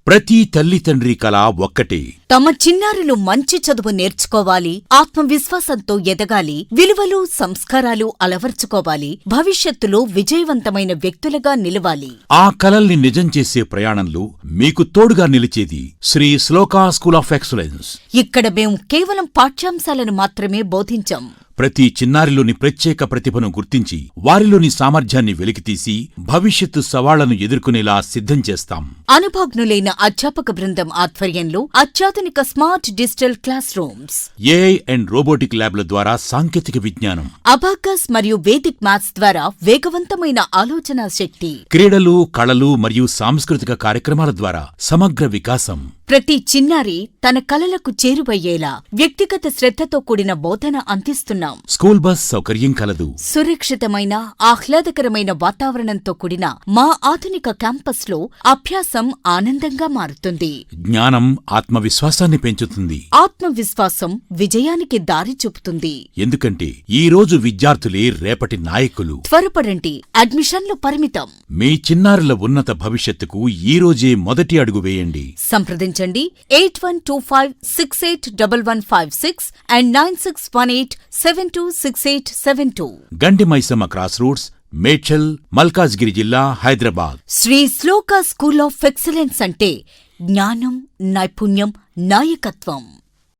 ప్రతి తల్లి తండ్రి కల ఒక్కటే. తమ చిన్నారులు మంచి చదువు నేర్చుకోవాలి, ఆత్మవిశ్వాసంతో ఎదగాలి, విలువలు సంస్కారాలు అలవర్చుకోవాలి, భవిష్యత్తులో విజయవంతమైన వ్యక్తులుగా నిలవాలి. ఆ కలల్ని నిజం చేసే ప్రయాణంలో మీకు తోడుగా నిలిచేది Shri Shloka school of excellence. ఇక్కడ మేము కేవలం పాఠ్యాంశాలను మాత్రమే బోధించాం. ప్రతి చిన్నారిలోని ప్రత్యేక ప్రతిభను గుర్తించి వారిలోని సామర్థ్యాన్ని వెలికితీసి భవిష్యత్తు సవాళ్లను ఎదుర్కొనేలా సిద్ధం చేస్తాం. అనుభవజ్ఞులైన అధ్యాపక బృందం ఆధ్వర్యంలో అత్యాధునిక smart digital class rooms, AI and robotic ల్యాబ్ల ద్వారా సాంకేతిక విజ్ఞానం, అబాకస్ మరియు వేదిక్ మ్యాథ్స్ ద్వారా వేగవంతమైన ఆలోచనా శక్తి, క్రీడలు, కళలు మరియు సాంస్కృతిక కార్యక్రమాల ద్వారా సమగ్ర వికాసం. ప్రతి చిన్నారి తన కలలకు చేరువయ్యేలా వ్యక్తిగత శ్రద్ధతో కూడిన బోధన అందిస్తున్నాం. స్కూల్ బస్ సౌకర్యం కలదు. సురక్షితమైన, ఆహ్లాదకరమైన వాతావరణంతో కూడిన మా ఆధునిక క్యాంపస్లో అభ్యాసం ఆనందంగా మారుతుంది. జ్ఞానం ఆత్మవిశ్వాసాన్ని పెంచుతుంది. ఆత్మవిశ్వాసం విజయానికి దారి చూపుతుంది. ఎందుకంటే ఈ రోజు విద్యార్థులే రేపటి నాయకులు. త్వరపడండి, అడ్మిషన్లు పరిమితం. మీ చిన్నారుల ఉన్నత భవిష్యత్తుకు ఈ రోజే మొదటి అడుగు వేయండి. సంప్రదించండి 8125681156 and 9618726872. Gandi Maisamma cross roads, Medchal, Malkajgiri జిల్లా, Hyderabad. Sri Shloka school of excellence అంటే జ్ఞానం, నైపుణ్యం, నాయకత్వం.